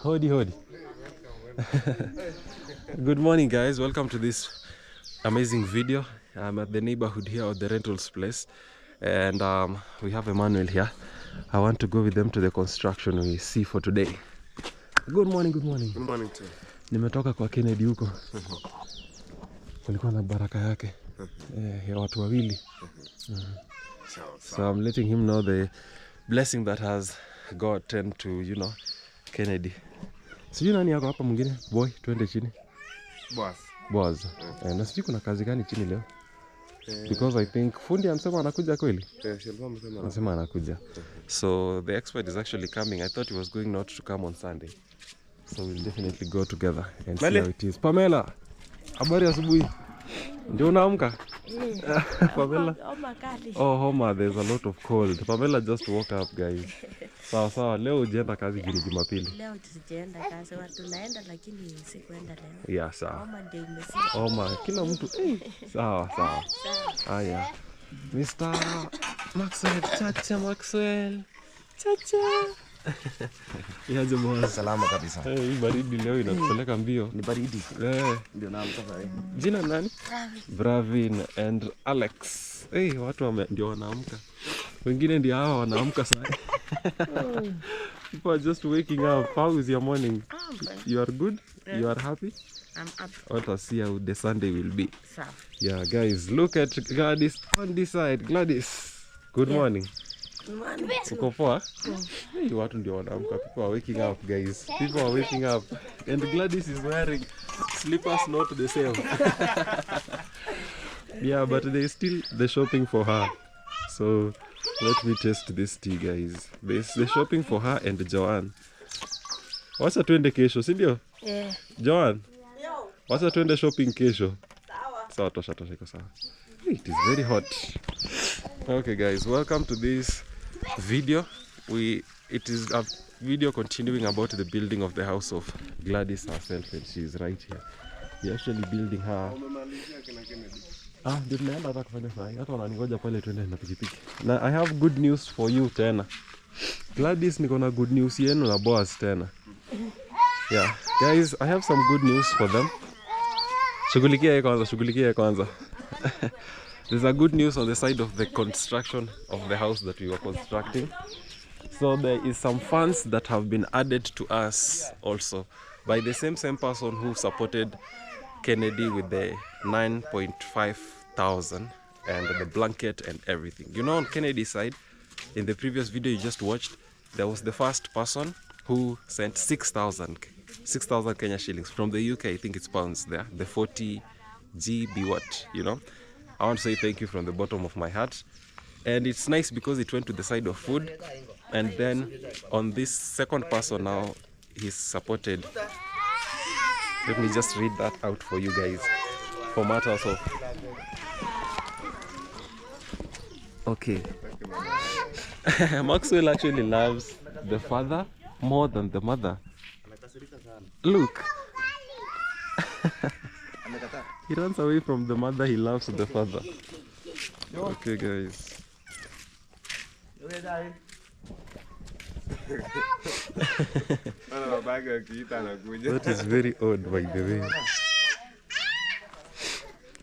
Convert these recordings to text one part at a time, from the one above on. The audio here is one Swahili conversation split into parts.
Hodi hodi. Good morning guys, welcome to this amazing video. I'm at the neighborhood here at the rentals place, and we have Emmanuel here. I want to go with them to the construction we see for today. Good morning, good morning. Good morning too. Nimetoka kwa Kennedy huko. Kulikuwa na baraka yake ya watu wawili. So I'm letting him know the blessing that has gotten to, you know, Kennedy. Sijui nani yako hapa mwingine? Boy, twende chini. Boss. Na sijui kuna kazi gani chini leo? Because I think fundi anasema anakuja kweli? Anasema anakuja. So the expert is actually coming. I thought he was going not to come on Sunday. So we'll definitely go together and see how it is. Pamela, habari asubuhi. Ndio unaamka? Pamela. Oh, homa, there's a lot of cold. Pamela just woke up, guys. Sawa, leo ujienda kazi Jumapili. Leo tusijaenda kazi, watu naenda lakini sikuenda leo. Yeah, sawa. Homa ndio imesika. Homa, kila mtu. Sawa. Haya. Mr. Maxwell, Maxwell. Yaje boss. Salama kabisa. Hii baridi leo inatupeleka mbio. Ni baridi. Ndio naamka sasa. Jina nani? Bravin and Alex. Watu ndio wanaamka. Wengine ndio hawa wanaamka sasa. People are just waking up. How is your morning? You are good? You are happy? I'm up. Let us see how the Sunday will be. Sawa. Yeah, guys, look at Gladys on this side. Gladys, good morning. Uko poa? Watu ndio wanaamka. People are waking up, guys. People are waking up. And Gladys is wearing slippers not the same. Yeah, but there is still the shopping for her. So let me test this tea, guys. There's the shopping for her and Joanne. Wacha tuende kesho, si ndio? Joanne. Wacha tuende shopping kesho. Sawa, tosha iko sawa. It is very hot. Okay guys, welcome to this video. It is a video continuing about the building of the house of Gladys herself, and she is right here. We're actually building her. Ndio tunaenda hata kufanya sahi. Hata wananingoja pale twende na pikipiki. Na I have good news for you tena. Gladys, niko na good news yenu na boss tena. Yeah, guys, I have some good news for them. Shughulikia kwanza. There's a good news on the side of the construction of the house that we were constructing. So there is some funds that have been added to us also by the same person who supported Kennedy with the 9.5 thousand and the blanket and everything. You know, on Kennedy's side, in the previous video you just watched, there was the first person who sent 6,000 Kenya shillings from the UK. I think it's pounds there, the 40 GB what, you know. I want to say thank you from the bottom of my heart. And it's nice because it went to the side of food. And then on this second person now, he's supported. Let me just read that out for you guys. For matters of... Okay. Maxwell actually loves the father more than the mother. Look. He runs away from the mother, he loves the father. Okay, guys. That is very odd, by the way.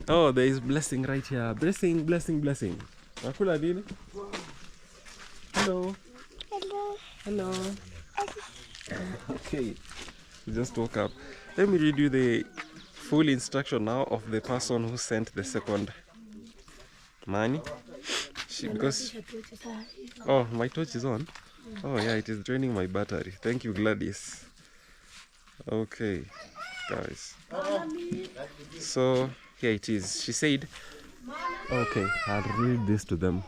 Oh, there is blessing right here. Blessing. Nakula nini? Hello. Okay. We just woke up. Let me read you the full instruction now of the person who sent the second money. Oh, my torch is on. Oh yeah, it is draining my battery. Thank you, Gladys. Okay, guys. So here it is. She said, okay, I'll read this to them.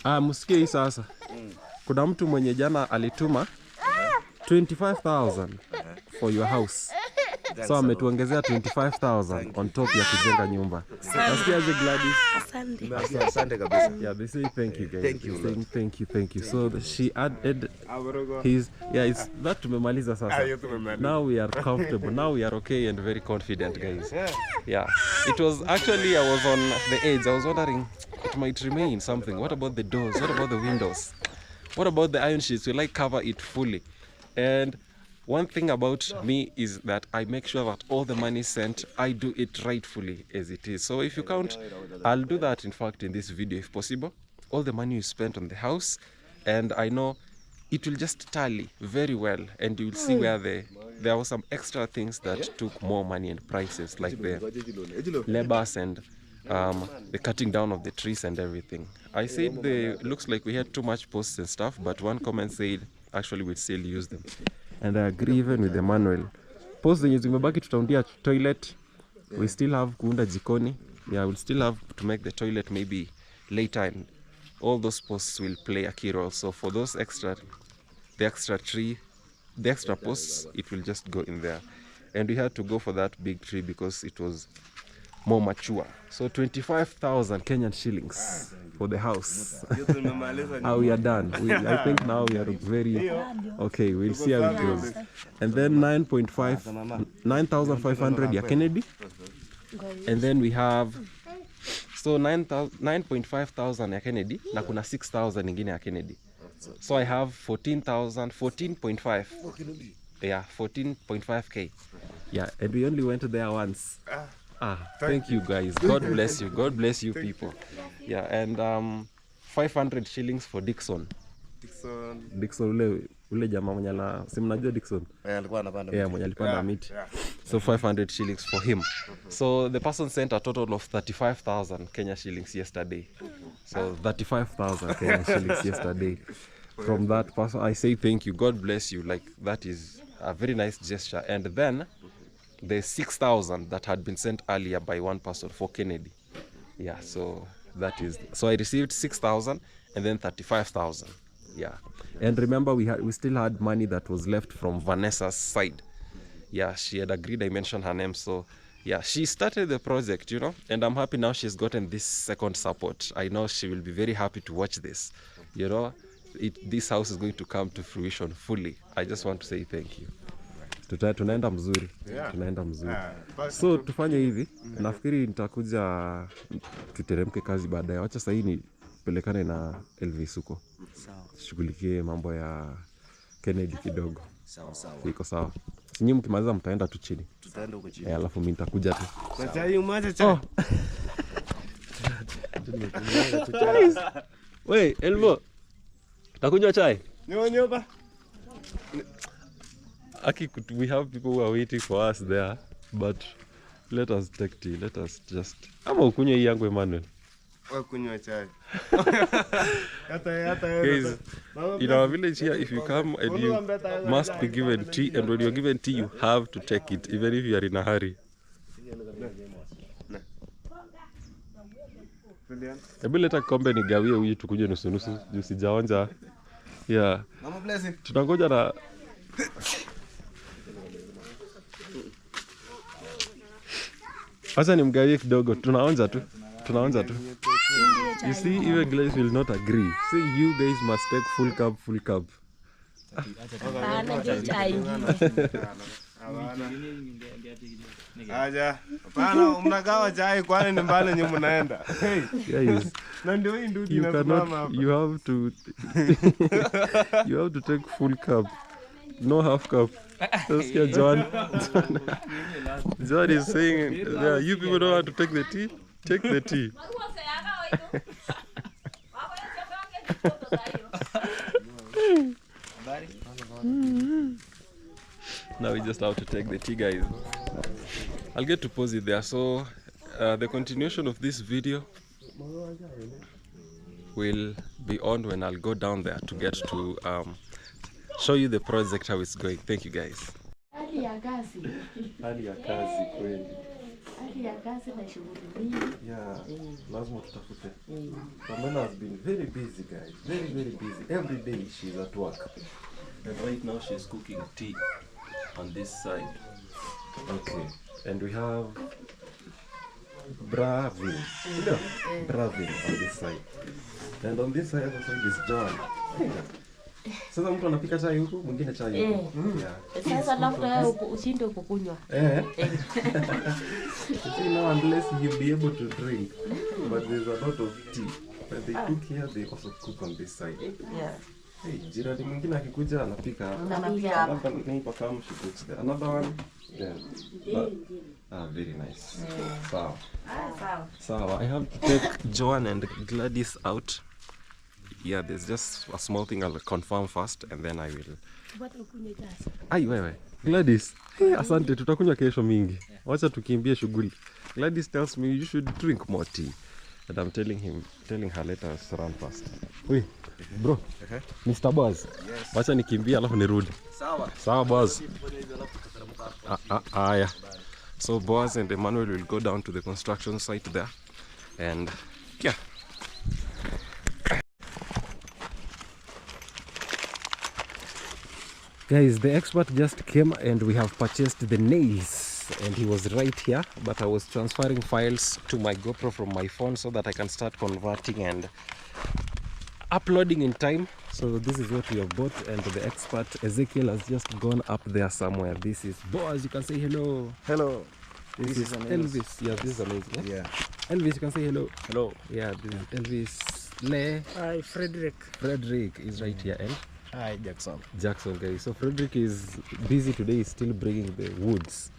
Msikie hii sasa. Kuna mtu mwenye jana alituma 25,000 for your house. So ametuongezea 25,000 on top ya kujenga nyumba. Nasikiaje Gladys? Asante kabisa. Yeah, they say thank you guys. Thank you. Saying thank you. So she added his, it's that tumemaliza sasa. Now we are comfortable. Now we are okay and very confident, guys. Yeah. It was actually, I was on the edge. I was wondering it might remain something. What about the doors? What about the windows? What about the iron sheets? Will I cover it fully? And one thing about me is that I make sure that all the money sent, I do it rightfully as it is. So if you count, I'll do that in fact in this video if possible. All the money you spent on the house, and I know it will just tally very well, and you'll see where there were some extra things that took more money and prices, like the labors and the cutting down of the trees and everything. I said looks like we had too much posts and stuff, but one comment said actually we'd still use them. And I agree even with Emmanuel. Posts zenye zimebaki tutaundia toilet. We still have kuunda jikoni. Yeah, we'll still have to make the toilet maybe later, and all those posts will play a key role. So for those the extra posts, it will just go in there. And we had to go for that big tree because it was more mature. So 25,000 Kenyan shillings for the house. How we are done. I think now we are very okay. We'll see how it goes. And then 9,500 ya Kennedy. And then we have 9,500 ya Kennedy na kuna 6,000 ingine ya Kennedy. So I have 14.5. Yeah, 14.5k. Yeah, and we only went there once. Thank you guys. God bless you. God bless you people. Yeah, and 500 shillings for Dixon. Dixon ule jamaa mwenye si mnajua Dixon? Alikuwa anapanda miti. Mwenye alipanda miti. So 500 shillings for him. So the person sent a total of 35,000 Kenya shillings yesterday. So 35,000 Kenya shillings yesterday. From that person, I say thank you. God bless you. Like, that is a very nice gesture. And then the 6,000 that had been sent earlier by one person for Kennedy. Yeah, so that is, so I received 6,000 and then 35,000. Yeah, and remember we still had money that was left from Vanessa's side. Yeah, she had agreed I mentioned her name. So yeah, she started the project, you know, and I'm happy now she's gotten this second support. I know she will be very happy to watch this. You know, this house is going to come to fruition fully. I just want to say thank you. Tunaenda mzuri. Tunaenda mzuri. So tufanye hivi. Nafikiri nitakuja tuteremke kazi baadaye. Wacha sasa ni pelekane na Elvis huko. Sawa. Shughulikie mambo ya Kennedy kidogo. Sawa sawa. Iko sawa. Nyinyi mkimaliza mtaenda tu chini. Tutaenda huko chini. Alafu mimi nitakuja tu. Na chai umaje chai? Wait, Elmo. Utakunywa chai? Nyoba. Aki, we have people who are waiting for us there, but let us take tea. Let us just. Ama ukunywe hii yangu Emmanuel. Kunywa chai. Guys, in our village here, if you come and you must be given tea, and when you're given tea, you have to take it, even if you are in a hurry. Hebu leta kombe nigawie huyu tukunywe nusu nusu, juu sijaonja. Yeah. Mama blessing. Tunangoja na acha nimgawie kidogo, tunaonja tu. You see, even Gladys will not agree. See, you guys must take full cup. Aja. Hapana, mnagawa chai kwani ni mbali nyinyi mnaenda. Guys, Na ndio hii ndio you have to take full cup. No half cup. That's here, John. John is saying, yeah, you people know how to take the tea? Take the tea. Now we just have to take the tea, guys. I'll get to pause it there. So the continuation of this video will be on when I'll go down there to get to show you the project, how it's going. Thank you, guys. Hali ya kazi kweli. Hali ya kazi na shughuli mingi. Yeah, lazima tutafute. Pamela has been very busy, guys. Very busy. Every day she's at work. And right now she's cooking tea on this side. Okay. And we have Bravin. Bravin on this side. And on this side is John. Sasa mtu anapika chai huku, mwingine chai huku. Sasa labda ushinde kukunywa. See, now unless you'll be able to drink, but there's a lot of tea. When they cook here, they also cook on this side. Yeah. Hey, jirani mwingine akikuja anapika hapa. Neighbor she cooks there. Another one there. Very nice. So I have to take Joan and Gladys out. Yeah, there's just a small thing I'll confirm first and then I will. Ai wewe. Gladys, hey, asante tutakunywa kesho mingi. Wacha tukimbie shughuli. Gladys tells me you should drink more tea. And I'm telling her let us run fast. Wait, bro. Mr. Boss. Yes. Wacha nikimbie alafu nirudi. Sawa boss. Yeah. So Boaz and Emmanuel will go down to the construction site there. And yeah. Guys, the expert just came and we have purchased the nails. And he was right here, but I was transferring files to my GoPro from my phone so that I can start converting and uploading in time. So this is what we have bought, and the expert Ezekiel has just gone up there somewhere. This is Boaz, you can say hello. Hello. This is Elvis. Yeah, this is amazing. Yeah. Elvis, you can say hello. Hello. Yeah, this is Elvis. Le. Hi, Frederick. Frederick is right here. And Hi, Jackson. Jackson, guys. So Frederick is busy today. He's still bringing the woods.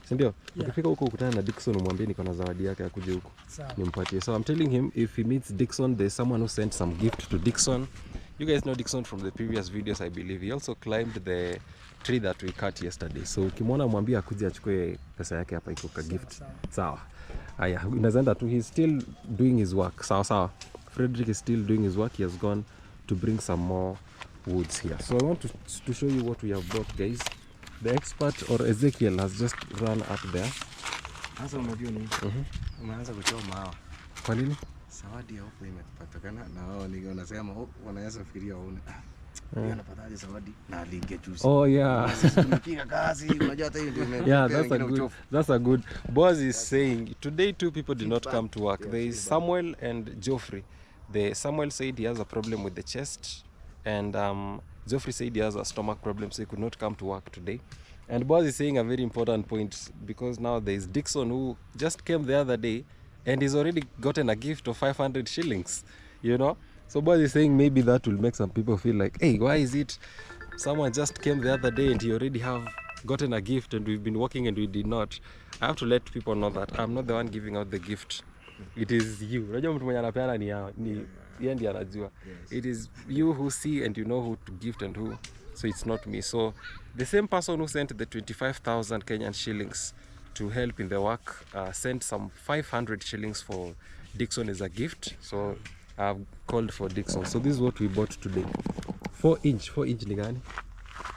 Sindio? Ukifika huko ukutana na Dixon umwambie niko na zawadi yake akuje huko. Nimpatie. So I'm telling him if he meets Dixon, there's someone who sent some gift to Dixon. You guys know Dixon from the previous videos, I believe. He also climbed the tree that we cut yesterday. So ukimwona mwambie akuje achukue pesa yake hapa iko ka gift. Sawa. Haya, unazaenda tu, he's still doing his work. Sawa. Frederick is still doing his work. He has gone to bring some more woods here. So I want to show you what we have bought, guys. The expert or Ezekiel has just run up there. Sasa unajua nini? Umeanza kuchoma hawa. Kwa nini? Zawadi ya huko imepatikana na wao ni wanasema wanaweza fikiria waone. Yeye anapataje zawadi na aliingia juzi. Oh yeah. Sisi tunapiga kazi, unajua hata hiyo ndio yeah, that's a good. Boaz is saying today two people did not come to work. There is Samuel and Geoffrey. Samuel said he has a problem with the chest, and Geoffrey said he has a stomach problem, so he could not come to work today. And Boaz is saying a very important point, because now there is Dixon who just came the other day and he's already gotten a gift of 500 shillings, you know. So Boaz is saying maybe that will make some people feel like, hey, why is it someone just came the other day and he already have gotten a gift and we've been working and we did not. I have to let people know that I'm not the one giving out the gift. It is you. Unajua mtu mwenye anapeana ni yeye ndiye anajua. It is you who see and you know who to gift and who. So it's not me. So the same person who sent the 25,000 Kenyan shillings to help in the work sent some 500 shillings for Dixon as a gift. So I've called for Dixon. So this is what we bought today. 4 inch ni gani?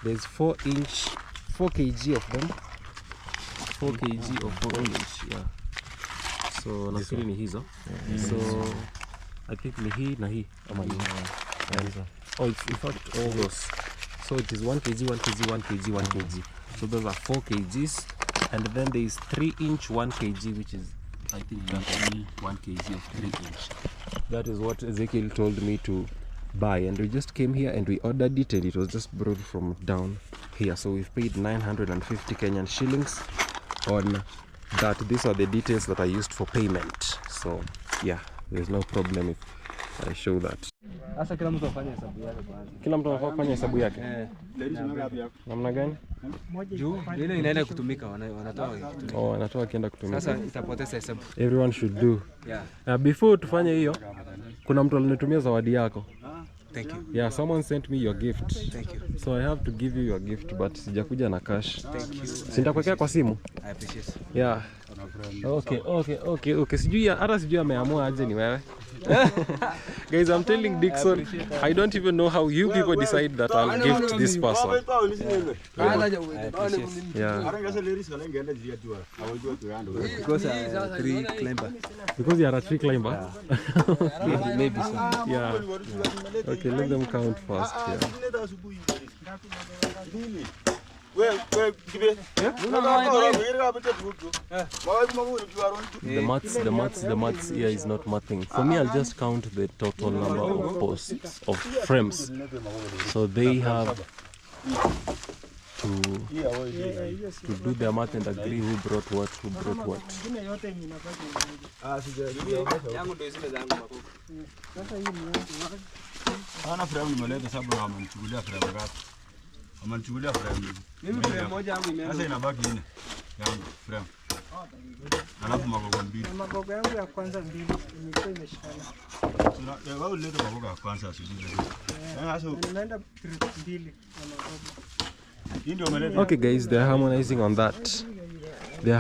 There's 4 kg of them. 4 kg of 4 inch, yeah. So nafikiri ni hizo. So I think ni hii na hii ama ni oh, it's in fact all those. So it is 1 kg, 1 kg, 1 kg, 1 kg. So those are 4 kgs, and then there is 3 inch 1 kg, which is I think that 1 kg of 3 inch. That is what Ezekiel told me to buy, and we just came here and we ordered it, and it was just brought from down here. So we've paid 950 Kenyan shillings on that. These are the details that I used for payment. So yeah, there's no problem if I show that. Sasa kila mtu afanye hesabu yake kwanza. Kila mtu afanye hesabu yake. Namna gani? Juu ile inaenda kutumika wanatoa. Oh, wanatoa kienda kutumika. Sasa itapoteza hesabu. Everyone should do. Yeah. Before tufanye hiyo, kuna mtu alinitumia zawadi yako. Thank you. Yeah, someone sent me your gift. Thank you. So I have to give you your gift, but sijakuja na cash. Thank you. Sitakuwekea kwa simu. I appreciate. Yeah. Okay. Sijui hata sijui ameamua aje ni wewe. Guys, I'm telling Dixon, I don't even know how you people decide that I'll gift this person. Yeah. Because a tree climber. Because you are a tree climber? Maybe so. Yeah. Okay, let them count first. Yeah. The maths here is not mathing. For me, I'll just count the total number of posts, of frames. So they have to do their math and agree who brought what. Naona frame nimeleta sababu amenichukulia frame ngapi? Amenichukulia frame. Mimi frame moja yangu imeenda. Sasa inabaki 4 yangu frame. Alafu magogo 2. Na magogo yangu ya kwanza 2 imekuwa imeshikana. Sina wewe uleta magogo ya kwanza asubuhi. Sasa Nimeenda 2 na magogo. ndio umeleta. Okay guys, they're harmonizing on that. They're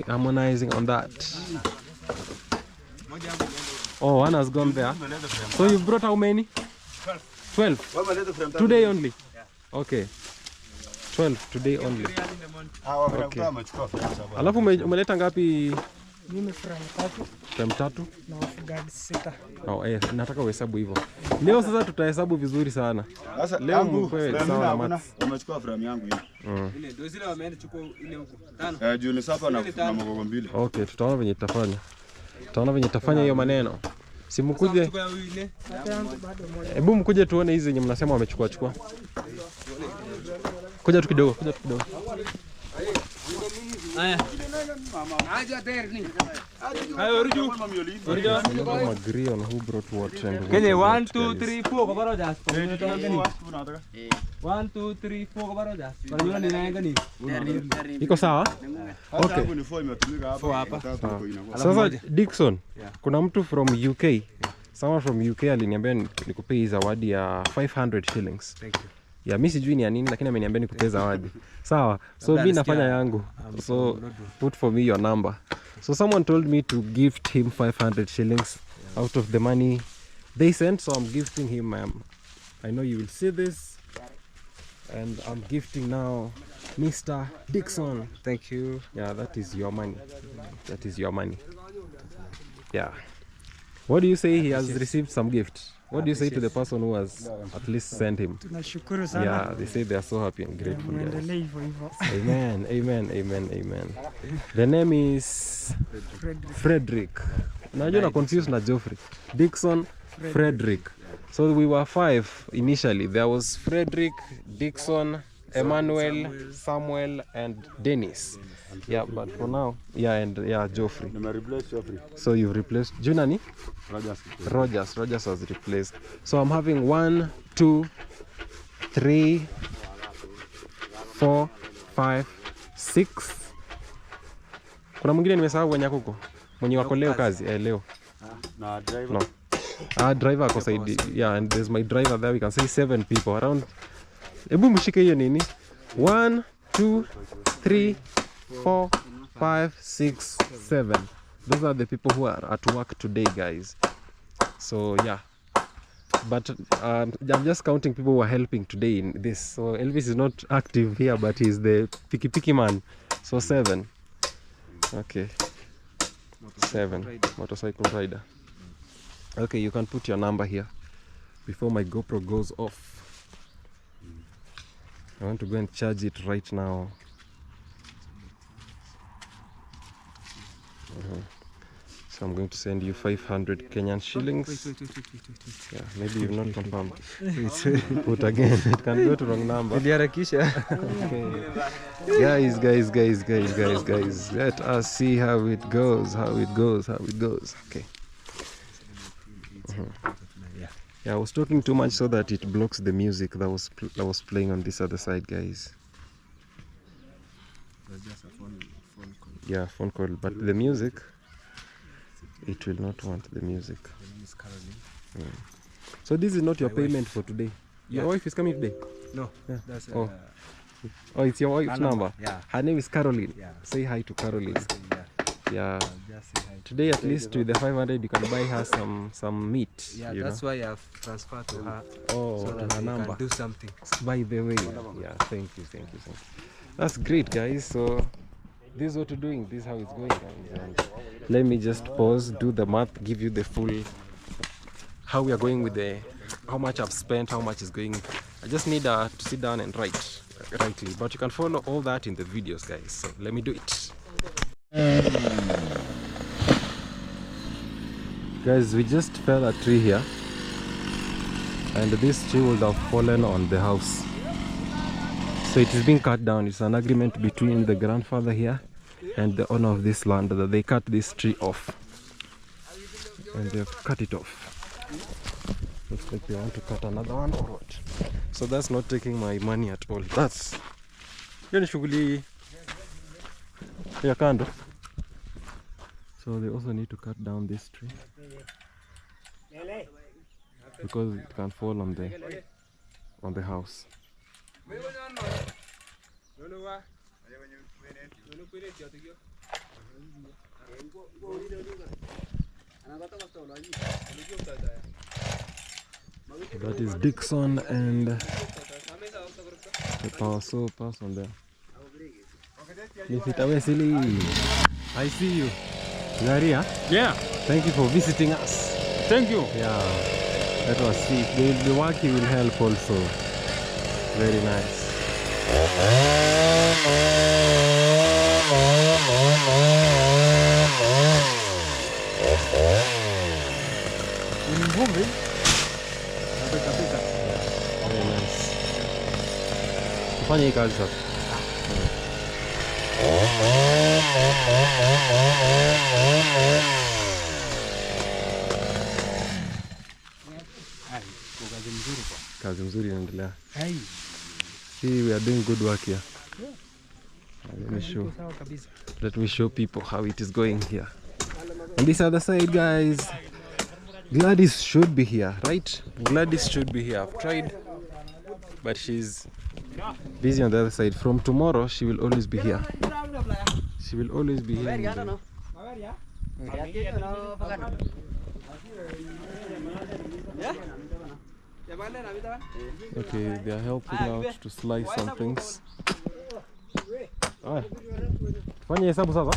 harmonizing on that. Oh, one has gone there. So you brought how many? 12. Today only? Okay. 12 today only. Okay. Alafu umeleta ngapi? Mimi frame 3 Frame 3 na wafugaji 6. Oh, nataka uhesabu hivyo. Leo sasa tutahesabu vizuri sana. Sasa leo mkwe sawa na maths. Umechukua frame yangu hii. Ile ndio zile wameenda chukua ile huko. 5. Juu ni sapa na magogo 2. Okay, tutaona venye tutafanya. Tutaona venye tutafanya hiyo maneno. Si mkuje. Hebu mkuje tuone hizi zenye mnasema wamechukua. Kuja tu kidogo, Haya. Aja terni. Hayo ruju. I'm agree on who brought what and what. Kenye 1 2 3 4 kwa baroja. 1 2 3 4 kwa baroja. Unajua ni nani gani? Iko sawa? Okay. Ni 4 imetumika hapa. Sasa Dickson, kuna mtu from UK. Someone from UK aliniambia nikupe hii zawadi ya 500 shillings. Thank you. Ya mimi sijui ni ya nini lakini ameniambia nikupe zawadi. Sawa. So mimi nafanya yangu. So put for me your number. So someone told me to gift him 500 shillings out of the money they sent, so I'm gifting him. I know you will see this, and I'm gifting now Mr. Dickson. Thank you. Yeah, that is your money. That is your money. Yeah. What do you say? He has received some gift. What do you say to the person who has at least sent him? Tunashukuru sana. Yeah, they say they are so happy and grateful. Muendelee hivyo hivyo. Amen, amen, amen, amen. The name is Frederick. Najua na confused na Geoffrey. Dickson, Frederick. So we were 5 initially. There was Frederick, Dickson, Emmanuel, Samuel, and Dennis. Yeah, but for now, and Geoffrey. So you've replaced Junani? Rogers was replaced. So I'm having 1, 2, 3, 4, 5, 6. Kuna mwingine nimesahau wenye huko. Mwenye wako leo kazi leo. Na driver. No. Driver ako side. Yeah, and there's my driver there. We can say 7 people around. Ebu mshike hiyo nini? 1, 2, 3, 4, 5, 6, 7. Those are the people who are at work today, guys. So yeah, but I'm just counting people who are helping today in this. So Elvis is not active here, but he's the picky man. So 7. Okay, 7 motorcycle rider. Okay, you can put your number here before my GoPro goes off. I want to go and charge it right now. So I'm going to send you 500 Kenyan shillings. Yeah, maybe you've not confirmed. Put again. It can go to wrong number. Okay. Guys. Let us see how it goes. Okay. Yeah, I was talking too much so that it blocks the music that was playing on this other side, guys. Yeah, phone call, but the music, it will not want the music. So this is not your payment for today. Your wife is coming today? No, Yeah. that's Oh, it's your wife's number? Yeah. Her name is Caroline. Yeah. Say hi to Caroline. Yeah. just say hi. Today at least with the 500 you can buy her some meat. Yeah, you that's know? why I've transferred to her. Oh, So to that her we number. can do something. By the way, yeah, thank you. That's great, guys. So this is what we're doing. This is how it's going, guys. And let me just pause, do the math, give you the full how we are going with the how much I've spent, how much is going. I just need to sit down and write rightly, but you can follow all that in the videos, guys. So let me do it. Guys, we just fell a tree here, and this tree would have fallen on the house. So it is being cut down. It's an agreement between the grandfather here and the owner of this land that they cut this tree off. And they've cut it off. Looks like they want to cut another one or what. So that's not taking my money at all. That's hiyo ni shughuli ya kando. So they also need to cut down this tree because it can fall on the house. That is Dixon and the power saw person there. I see you. You are here? Yeah, Thank you for visiting us. thank you. Yeah, that was sick. The work you will help also. Very nice. Very nice. Tufanye hii kazi sasa. Kazi mzuri inaendelea. See, we are doing good work here. Let me show people how it is going here. On this other side, guys, Gladys should be here, right? Gladys should be here. I've tried, but she's busy on the other side. From tomorrow, she will always be here. She will always be here. Okay, they are helping out to slice some things. Fanya hesabu sasa.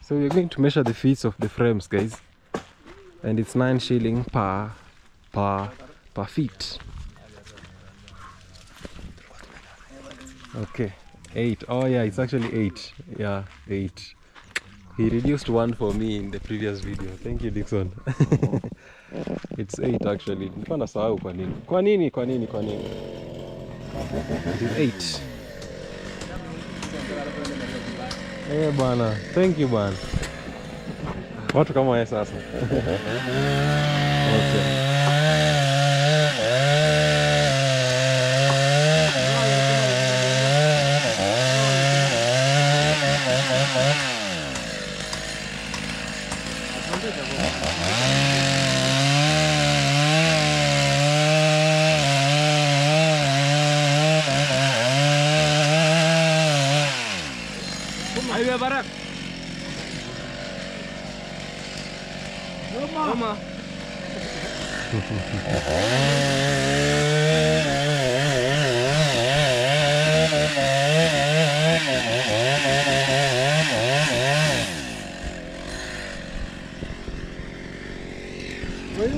So we're going to measure the feet of the frames, guys, and it's 9 shillings per feet. Okay, 8. Oh yeah, it's actually 8. Yeah, 8. He reduced 1 for me in the previous video. Thank you, Dixon. It's 8 actually. Nilikuwa nasahau kwa nini. Kwa nini? It is 8. Bwana. Thank you bwana. Watu kama wewe sasa. Okay.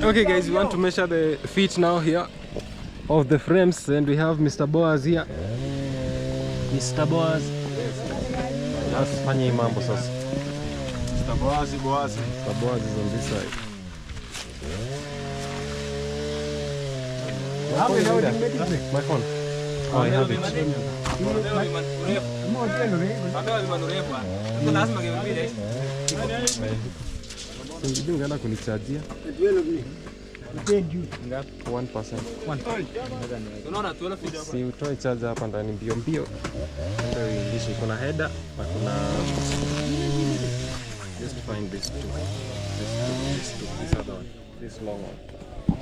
Okay guys, we want to measure the feet now here of the frames, and we have Mr. Boaz here. Mr. Boaz. Let's fanya hii mambo sasa. Mr. Boaz. Mr. Boaz is on this side. My phone. Oh, I have it. Ungana kunichajia 1%. Si utoe charge hapa ndani mbio. Ndio ingishi kuna header na kuna just find this other one. This long one.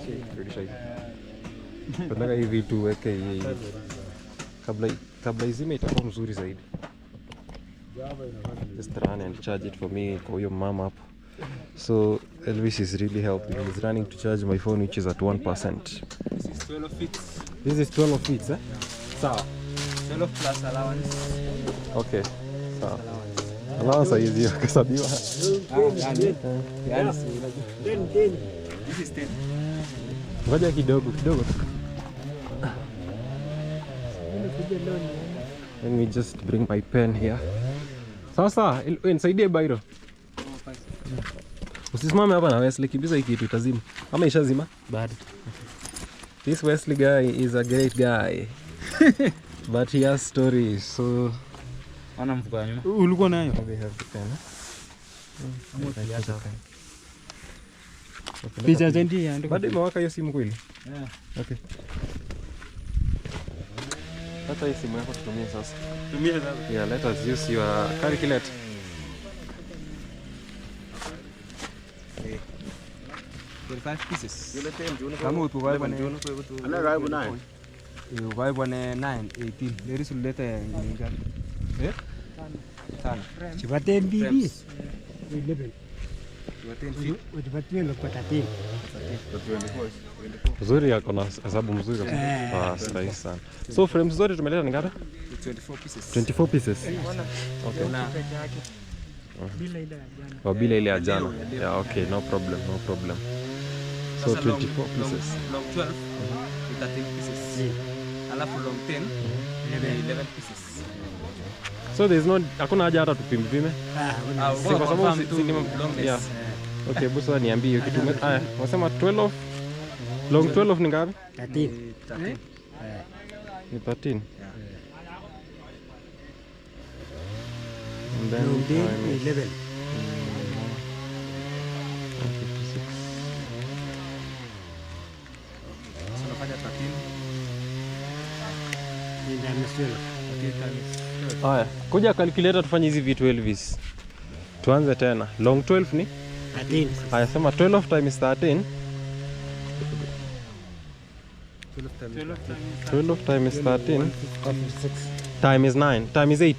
See, pretty shy. Nataka hivi tuweke hii kabla izime itakuwa mzuri zaidi. Just run and charge it for me kwa huyo mama hapo. So Elvis is really helping. He's running to charge my phone, which is at 1%. This is 12 feet. This is 12 feet, eh? Sawa. 12 plus allowance. Okay. Sawa. Allowance hizi yakasabiwa. This is 10. Ngoja kidogo. Let me just bring my pen here. Sasa, nisaidie bairo. Usisimame hapa na Wesley, kibiza hiki kitu itazima. Ama ishazima? Bado. This Wesley guy is a great guy. But he has stories, so Ana mfuko wa nyuma. Ulikuwa nayo? we have the pen. Picha zendi ya Bado imewaka hiyo simu kweli? Okay. Hata hii simu yako tutumie sasa. Tumie sasa. Yeah, let us use your calculator. pieces. kama utubai bwana Ana rai bwana. utubai bwana 9 18 there is lete nginga tano Chipaten bibi. 11. Tuwaten fit Ujipatie lo kwa 13. Mzuri yako na hesabu mzuri kabisa. Sahihi sana. So frames zote tumeleta ni ngapi? 24 pieces. 24 pieces. Okay. Bila ile ya jana. Oh, bila ile ya jana. Yeah, okay, no problem, no problem. So 24 pieces. Long 12 with 13 pieces. Alafu long 10 11 pieces. So there's no hakuna haja hata tupime. Kwa sababu yeah. Okay, busa niambie hiyo kitu. Haya, wasema 12 long 12 ni ngapi? 13. 13. Ni 13. And then Long day times 11. 56. So nafanya 13. Ndio nimesema. Haya, kuja calculator tufanye hizi vitu Elvis. Tuanze tena. Long 12 ni? 13. Haya, sema 12 times 13. 12 times 13 times 9 times 8.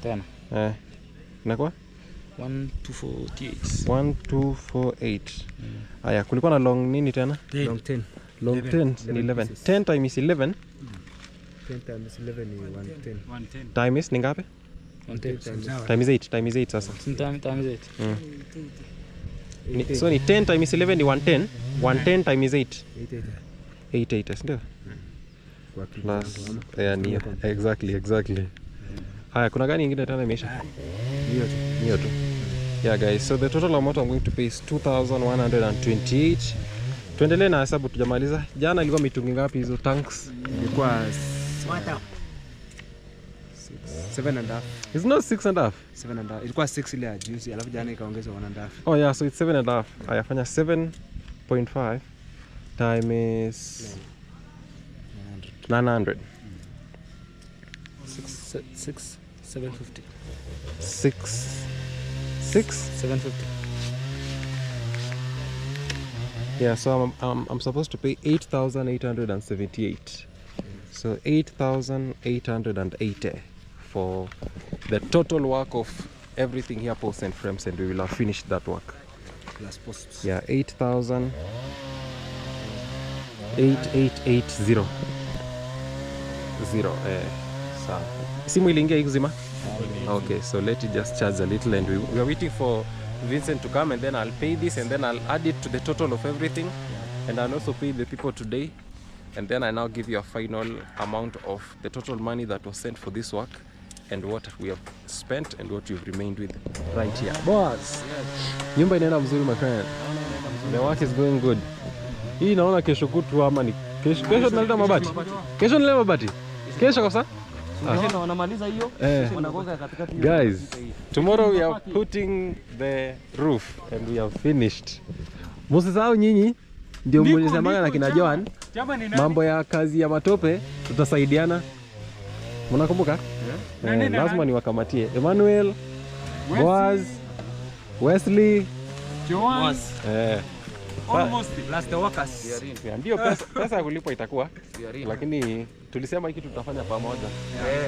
Tena. Inakuwa 1248. 1248. Haya, kulikuwa na long nini tena? long 10 Long 10 ni 11. 10 times 11 10 times 11 ni 110 times ni ngapi? 110 Times 8, times 8 sasa. times 8. So ni 10 times 11 ni 110. 110 times 8. 88, ndio? Plus ni exactly. Haya, kuna gani nyingine tena imeisha? Hiyo tu. Yeah guys, so the total amount I'm going to pay is 2128. Tuendelee na hesabu tujamaliza. Jana ilikuwa mitungi ngapi hizo tanks? ilikuwa 7. 7 and a half It's not 6 and a half. 7 and a half ilikuwa 6 ile ya juice alafu jana ikaongezwa 1 and a half Oh yeah, so it's 7 and a half. Haya, fanya 7.5 times 900. 750. 750. Yeah, so I'm supposed to pay 8,878. So 8,880 for the total work of everything here, posts and frames, and we will have finished that work. plus posts Yeah, 8,880. Sawa. Simu iliingia hii kuzima? Okay, so let it just charge a little, and we are waiting for Vincent to come, and then I'll pay this, and then I'll add it to the total of everything, and I'll also pay the people today, and then I now give you a final amount of the total money that was sent for this work, and what we have spent and what you've remained with right here. Boss, nyumba inaenda mzuri my friend. The work is going good. Hii naona kesho kutu ama ni kesho tunaleta mabati. Kesho tunaleta mabati. Kesho kabisa? Kesho wanamaliza hiyo. Wanagonga katikati. Guys, tomorrow we are putting the roof and we have finished. Msisahau nyinyi ndio mlisemaga na kina Joan. Mambo ya kazi ya matope tutasaidiana. Mnakumbuka? Lazima niwakamatie. Emmanuel, Boaz, Wesley, Joan. Almost Plus the workers. ndio pesa ya kulipwa itakuwa, lakini tulisema hiki tutafanya pamoja.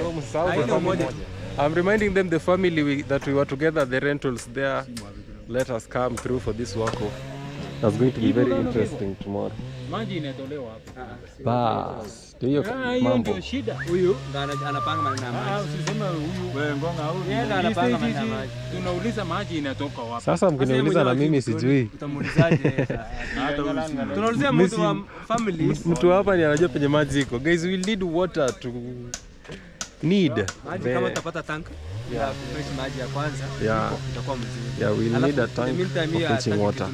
So msisahau moja. I'm reminding them the family that we were together, the rentals there. Let us come through for this work. That's going to be very interesting tomorrow. Maji inatolewa hapo. Bas, hiyo mambo. Shida. Huyu anapanga maneno ya maji. Usiseme huyu. Wewe ngonga huyu. Yeye anapanga maneno ya maji. Tunauliza maji inatoka wapi? Sasa mkiniuliza na mimi sijui. Utamuulizaje? Tunaulizia mtu wa family. Mtu hapa ni anajua penye maji iko. Guys, we need water to need. Maji kama utapata tank ya fresh maji ya kwanza itakuwa mzuri. Yeah, we need a tank for fetching water.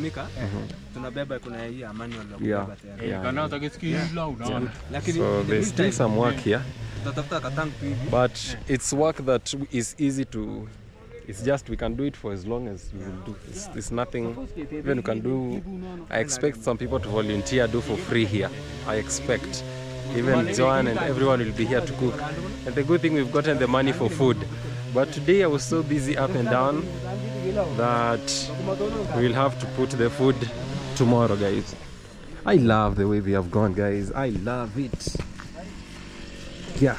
Tunabeba kuna hii manual ya kubeba tayari. Kana utakisikii unaona. Lakini so there's still some work here. Tutatafuta ka tank hivi. But it's work that is easy to It's just we can do it for as long as we will do. It's nothing. Even we can do. I expect some people to volunteer, do for free here. I expect. Even Joan and everyone will be here to cook. And the good thing, we've gotten the money for food. But today I was so busy up and down that we'll have to put the food tomorrow, guys. I love the way we have gone, guys. I love it. Yeah.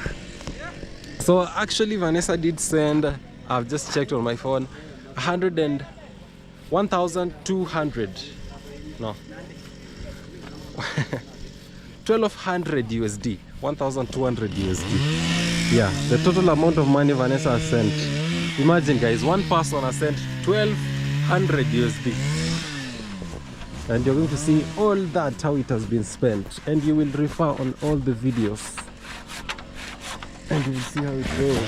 So actually Vanessa did send, I've just checked on my phone, 1,200. No. 1,200 USD. 1,200 USD. Yeah, the total amount of money Vanessa has sent. Imagine, guys, one person has sent 1,200 USD. And you're going to see all that, how it has been spent. And you will refer on all the videos. And you will see how it goes.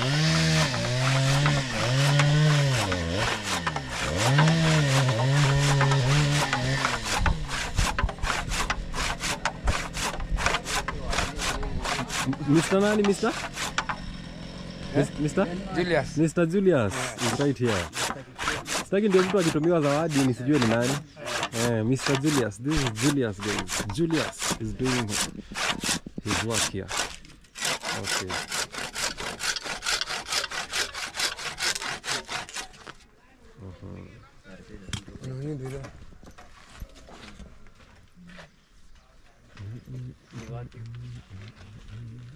Mr. Nani, Mr.? Mr. Julius. Mr. Julius is right here. Sitaki ndio mtu akitumiwa zawadi nisijue ni nani. Mr. Julius, this is Julius, guys. Julius is doing his work here. Okay.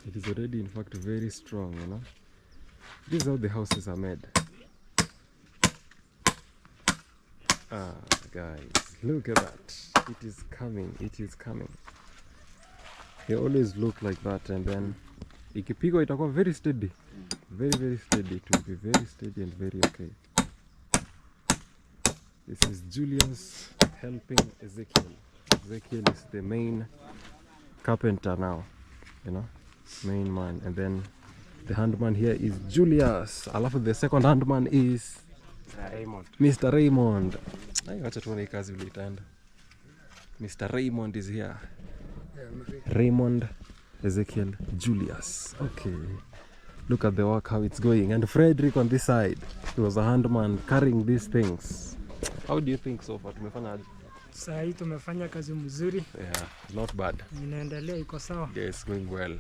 It is already, in fact, very strong, you know. This is how the houses are made. Ah, guys, look at that. It is coming. It is coming. They always look like that, and then ikipigwa itakuwa very steady. Very, very steady. It will be very steady and very okay. This is Julius helping Ezekiel. Ezekiel is the main carpenter now, you know, main man. And then the handman here is Julius. Alafu the second handman is Raymond. Mr. Raymond. Wacha tuone hii kazi vile itaenda. Mr. Raymond is here. Raymond, Ezekiel, Julius. Okay. Look at the work, how it's going. And Frederick on this side. He was a handman carrying these things. How do you think so far? Tumefanya aje? Saa hii tumefanya kazi mzuri. Yeah, not bad. Inaendelea, iko sawa. Yes, going well.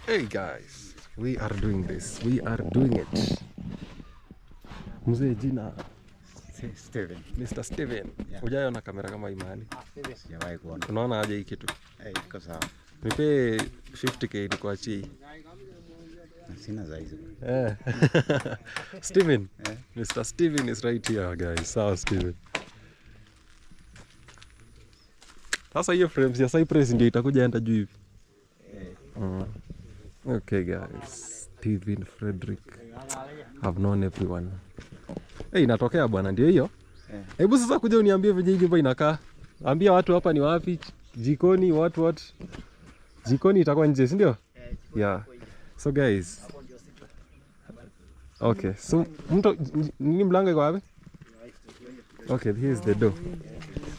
Hey guys, we are doing this. We are doing it. Mzee jina Steven. Mr. Steven. Yeah. Hujaona kamera kama hii mahali? Sijawahi kuona. Unaona aje hii kitu? Iko sawa. Nipe 50k nikuachie. Sina za hizo. Steven. Mr. Steven is right here, guys. Sawa Steven. Sasa hiyo frames ya Cypress ndio itakuja enda juu hivi. Okay guys. Steven, Frederick. I've known everyone. Inatokea bwana, ndio hiyo. Hebu sasa kuja uniambie venye hii nyumba inakaa. Ambia watu hapa ni wapi? Jikoni, what? Jikoni itakuwa nje, si ndio? Yeah. So guys. Okay. So nini mlango iko wapi? Okay, here's the door.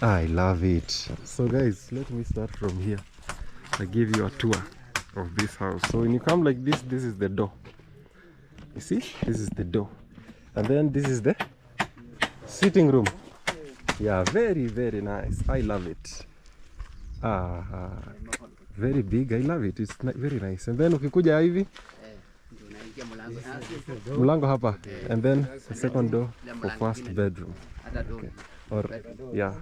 I love it. So guys, let me start from here. I give you a tour of this house. So when you come like this, this is the door. You see? This is the door. And then this is the sitting room. Yeah, very, very nice. I love it. Very big. I love it. It's very nice. And then ukikuja hivi, mlango hapa. And then the second door for first bedroom. Okay. Or, yeah.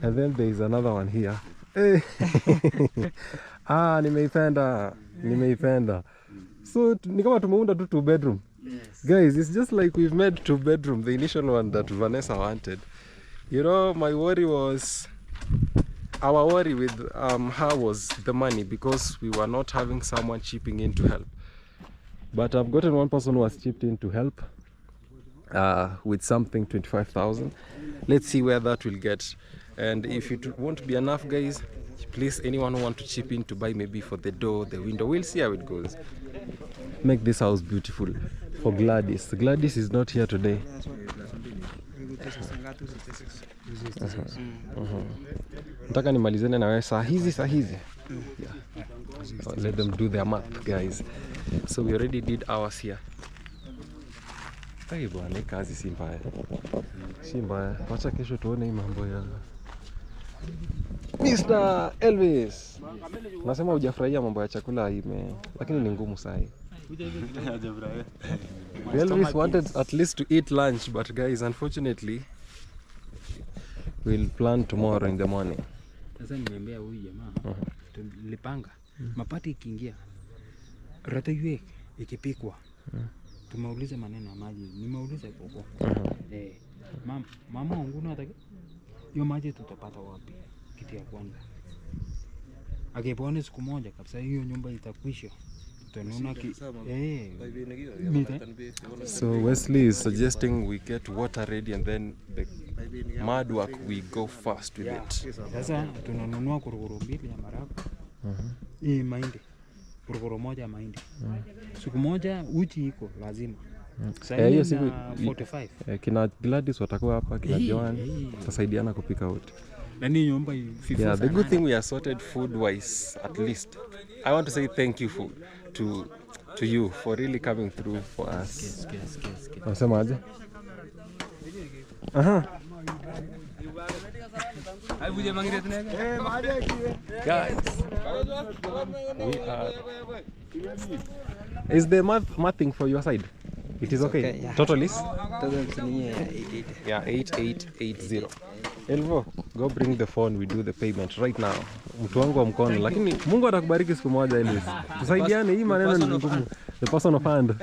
And then there is another one here. Nimeipenda. So ni kama tumeunda tu 2 bedroom. Yes. Guys, it's just like we've made 2 bedroom, the initial one that Vanessa wanted. You know, our worry with her was the money, because we were not having someone chipping in to help. But I've gotten one person who has chipped in to help with something, 25,000. Let's see where that will get. And if it won't be enough, guys, please, anyone who want to chip in to buy maybe for the door, the window, we'll see how it goes. Make this house beautiful for Gladys. Gladys is not here today. Nataka nimalizane na wewe saa hizi. Yeah. Let them do their math, guys. So we already did ours here. Hai bwana, kazi si mbaya. Si mbaya. Wacha kesho tuone mambo ya Mr. Elvis. Nasema hujafurahia mambo ya chakula lakini ni ngumu sana. Elvis wanted at least to eat lunch, but guys, unfortunately we'll plan tomorrow in the morning. Sasa nimeambia huyu jamaa tulipanga mapati ikiingia rata yue ikipikwa tumeuliza maneno ya maji, nimeuliza koko mama wangu nataka hiyo maji tutapata wapi? Kitu ya kwanza akipone siku moja kabisa hiyo nyumba itakwisha. So Wesley is suggesting we get water ready and then the mud work we go fast with it. Sasa tunanunua kuruguru mbili ya marago. Hii mahindi. Kuruguru moja ya mahindi. Siku moja uji iko lazima. Hiyo siku 45. Kina Gladys watakuwa hapa, kina Joan tutasaidiana kupika wote. Yeah, the good thing we are sorted food wise at least. I want to say thank you to you for really coming through for us. Unasema aje? Guys, we are... Is the mathing for your side? It is okay. Yeah. Total is? Yeah, 8880. Elvo, go bring the phone, we do the payment right now. Mtu wangu wa mkono, lakini Mungu atakubariki siku moja Elvis. Tusaidiane, hii maneno ni ngumu. The person of hand.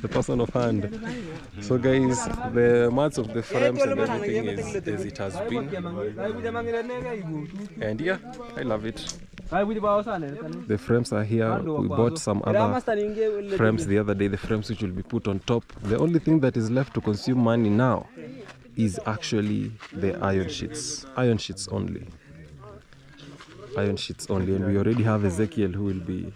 The person of hand. So guys, the maths of the frames and everything is as it has been. And yeah, I love it. The frames are here. We bought some other frames the other day, the frames which will be put on top. The only thing that is left to consume money now is actually the iron sheets. Iron sheets only. Iron sheets only. And we already have Ezekiel who will be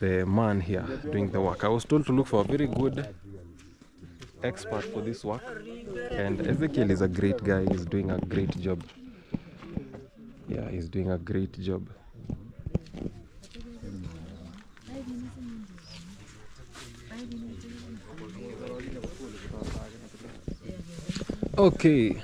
the man here doing the work. I was told to look for a very good expert for this work. And Ezekiel is a great guy. He's doing a great job. Yeah, he's doing a great job. Okay,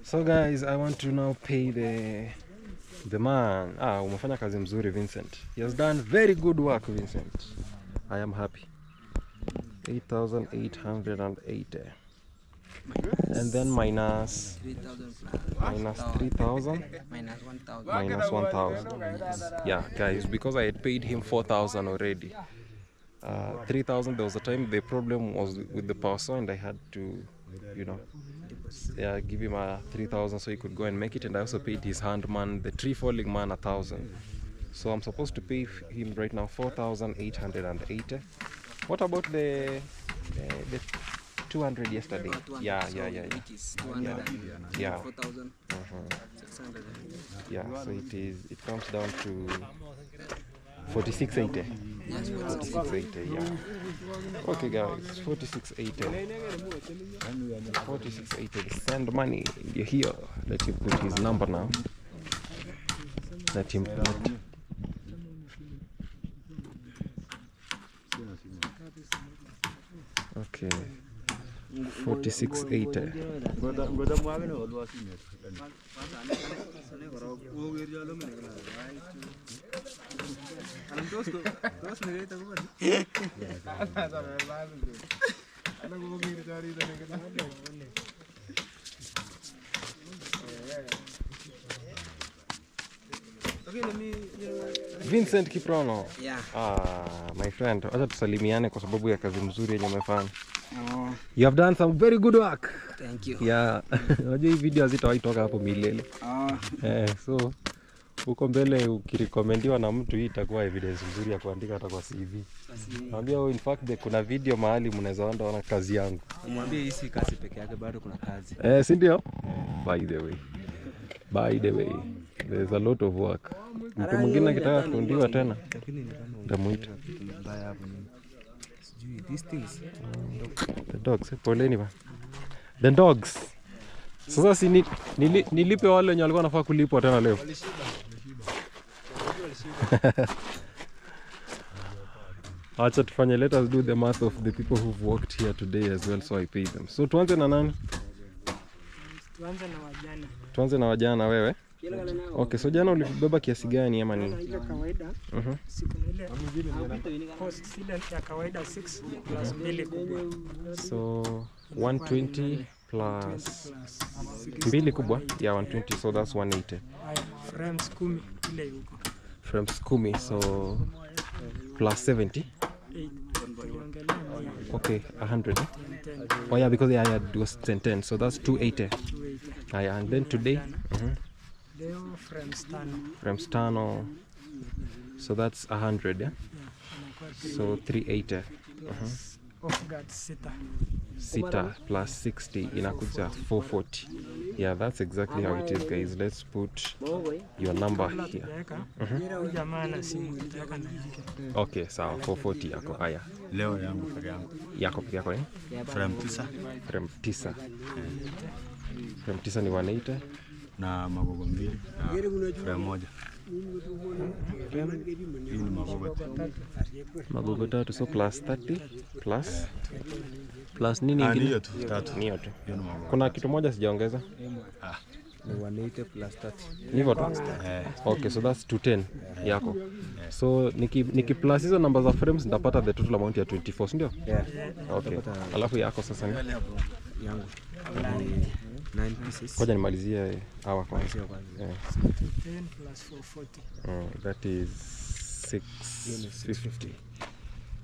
so guys, I want to now pay the man. Umefanya kazi mzuri Vincent. He has done very good work Vincent. I am happy. 8,880. And then minus 3,000 minus 1,000. Yeah guys, because I had paid him 4,000 already. 3,000, there was a time the problem was with the power saw and I had to, give him a 3,000 so he could go and make it. And I also paid his handman, the tree falling man, 1,000. So I'm supposed to pay him right now 4,880. What about the 200 yesterday? Yeah. Yeah. Yeah, so it comes down to 4680. Yes, 4680, yeah. Okay guys, 4680. 4680. Send money. You're here. Let him put his number now. Let him put. Okay. 4680. Vincent Kiprono. Yeah. My friend, acha tusalimiane kwa sababu ya kazi mzuri yenye umefanya. You have done some very good work. Thank you. Yeah. Unajua hii video hazitawahi toka hapo milele. So huko mbele ukirekomendiwa na mtu, hii itakuwa evidence nzuri ya kuandika hata kwa CV. Naambia in fact kuna video mahali mnaweza ona kazi yangu. Mwambie hii si kazi peke yake, bado kuna kazi. Si ndio? By the way, there's a lot of work. Mtu mwingine akitaka kufundiwa tena ndamuita. These things. The dogs, poleni ba. The dogs. Sasa si nilipe wale wenye walikuwa wanafaa kulipwa tena leo. Acha tufanye, let us do the math of the people who've worked here today as well, so I pay them. So tuanze na nani? Tuanze na wajana. Tuanze na wajana wewe. Okay, so jana ulibeba kiasi gani ama nini? Ile kawaida. Siku ile cost ile ya kawaida 6 plus 2 kubwa. So 120 plus 2 kubwa. Yeah, 120, so that's 180. Frames 10 ile yuko. Frames 10, so plus 70. Okay, 100. Oh yeah, because yeah, it was 10, so that's 280. Yeah, and then today, frames tano, so that's 100. Yeah, so 380. Off guard Sita plus 60 inakuja 440. Yeah, that's exactly how it is, guys. Let's put your number here. Okay, sawa, 440 yako. Haya. Leo yangu peke yangu. Yako peke yako, eh? Frame 9. Frame 9. Frame 9 ni 180 Na magogo 2 na frame 1. Hii ni magogo 3, so plus 30 plus nini ingine? Niyo tu, 3. Niyo tu. Kuna kitu moja sijaongeza. Ni 180 plus 30. Hivyo tu. Okay, so that's 210 yako. So niki plus hizo namba za frames nitapata the total amount ya 24, si ndio? Yeah. Okay. Alafu yako sasa ni Yangu. 9 pieces. koja nimalizie hawa kwanza. 10 plus 440. That is 650.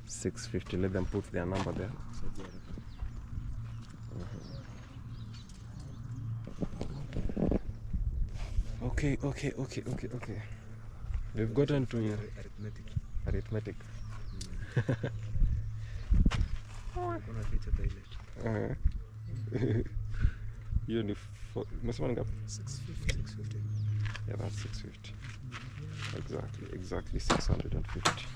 650. Let them put their number there. Okay. We've gotten to arithmetic. Hiyo ni umesema ngapi? 650. Yeah, that's 650. Exactly 650.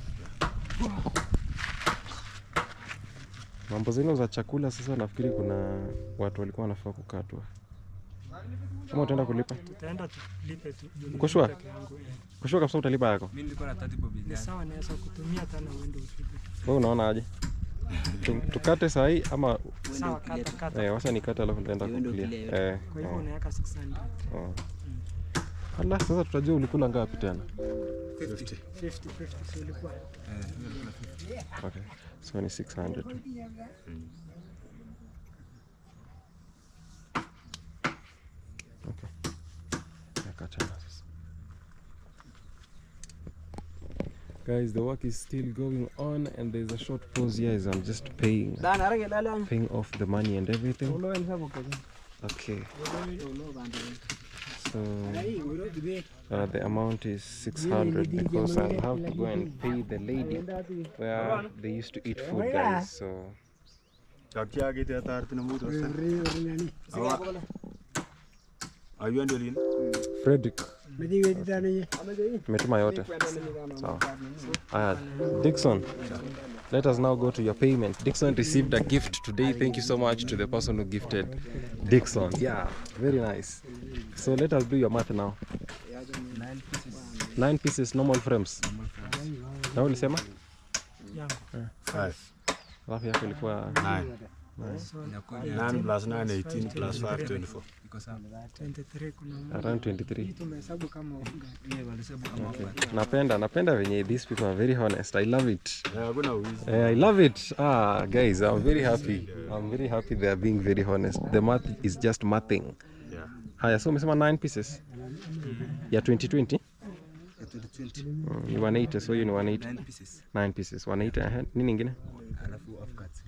Mambo zino za chakula sasa, nafikiri kuna watu walikuwa wanafaa kukatwa. Kama utaenda kulipa? Tutaenda tulipe tu. Uko sure? Uko sure kabisa utalipa yako? Mimi nilikuwa na 30 bob. Ni sawa, naweza kutumia tena uende ulipe. Wewe unaona aje? Tukate saa hii ama Sawa, kata. wacha nikate alafu nitaenda kukulia. Kwa hivyo unaweka 600. Allah, sasa tutajua ulikula ngapi tena? 50 si ulikuwa? Okay. So ni 600. Okay. Guys, the work is still going on and there's a short pause here as I'm just paying off the money and everything. Okay. So the amount is 600 because I'll have to go and pay the lady where they used to eat food, guys. So Frederick, umetuma yote. Sawa. Dixon, let us now go to your payment. Dixon received a gift today. Thank you so much to the person who gifted Dixon. Yeah, very nice. So let us do your math now. 9 pieces normal frames. Na ulisema? Yangu. 5. Alafu yako ilikuwa 9. 9 plus 9 18 plus 5 24. 23 kuna around 23. tumehesabu kama unga. Okay. Napenda venye these people are very honest. I love it. Hakuna wizi. I love it. Guys, I'm very happy. They are being very honest. The math is just mathing. Yeah. Haya, so umesema 9 pieces. Ya 2020? Ni 180, so hiyo ni 180. 9 pieces. 180. Nini nyingine? Alafu off cuts.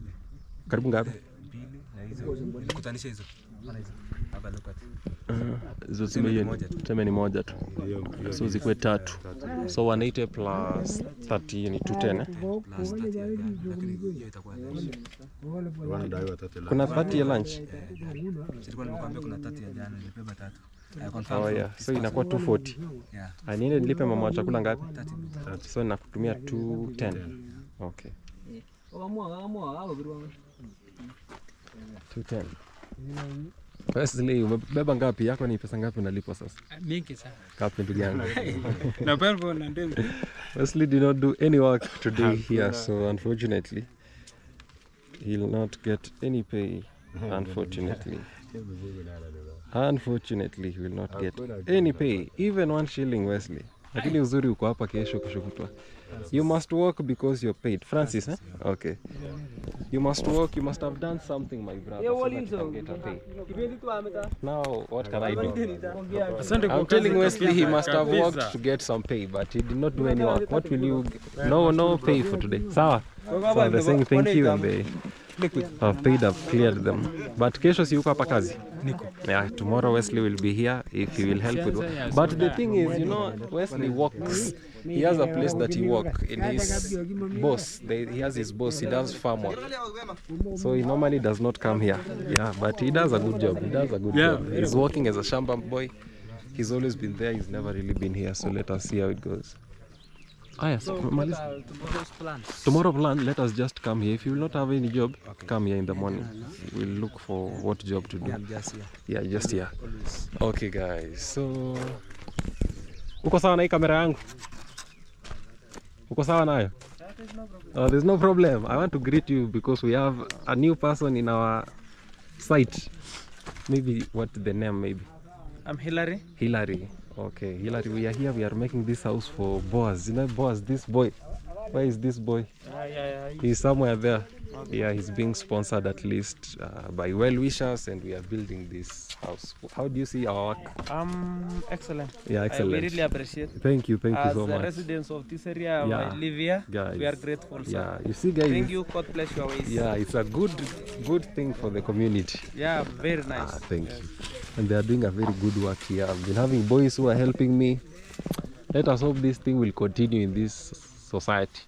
Karibu ngapi? 2 na hizo. Nikutanisha hizo. Hapa lokat. Hizo tuseme ni moja tu. So zikuwe 3. So 180 plus 30 ni 210. Plus 30. Lakini hiyo itakuwa Wanadaiwa 30. Kuna 30 ya lunch. Sikuwa nimekuambia kuna 30 ya jana, nilibeba 3. Oh yeah, so inakuwa 240. Yeah. Aniende nilipe mama wa chakula ngapi? 30. So ninakutumia 210. Okay. 210. Wesley, umebeba ngapi? Yako ni pesa ngapi unalipwa sasa? Mingi sana. Ngapi ndugu yangu? Na pelvo na ndengu. Wesley did not do any work today here, so unfortunately he'll not get any pay. Unfortunately. Unfortunately, he will not get any pay, even 1 shilling, Wesley. Lakini uzuri uko hapa kesho kutwa. You must work because you're paid. Francis, eh? Okay. You must work, you must have done something, my brother, so that you can get a pay. Now, what can I do? I'm telling Wesley he must have worked to get some pay, but he did not do any work. What will you... No pay for today. Sawa? So they're saying thank you and they have paid, have cleared them. But kesho si uko hapa kazi? Niko. Yeah, tomorrow Wesley will be here if he will help with work. But the thing is, you know, Wesley works. He has a place that he works in his boss. He has his boss. He does farm work. So he normally does not come here. Yeah, but he does a good job. He does a good job. He's working as a shamba boy. He's always been there. He's never really been here. So let us see how it goes. Ah, yes. Tomorrow plan, let us just come here. If you will not have any job, come here in the morning. We'll look for what job to do. I'm just here. Yeah, just here. Okay, guys. So, uko sawa na hii kamera yangu? Uko sawa nayo? There's no problem. I want to greet you because we have a new person in our site. Maybe what the name maybe? I'm Hillary. Hillary. Okay, Hillary, we are here. We are making this house for Boaz. You know Boaz, this boy. Where is this boy? He's somewhere there. Okay. Yeah, he's being sponsored at least by well-wishers, and we are building this house. How do you see our work? Excellent. Yeah, excellent. We really appreciate. Thank you so much. As the residents of this area, I live here. Guys, we are grateful. Yeah, you see, guys. Thank you. God bless your ways. Yeah, it's a good thing for the community. Yeah, very nice. Thank you. And they are doing a very good work here. I've been having boys who are helping me. Let us hope this thing will continue in this society.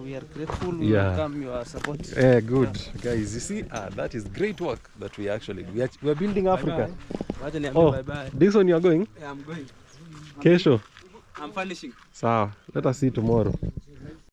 We are grateful. We welcome your support. Yeah, good. Guys, you see, that is great work that we actually do. We are building Africa. Bye-bye. This one you are going? Yeah, I'm going. Kesho? I'm finishing. Sawa. Let us see tomorrow.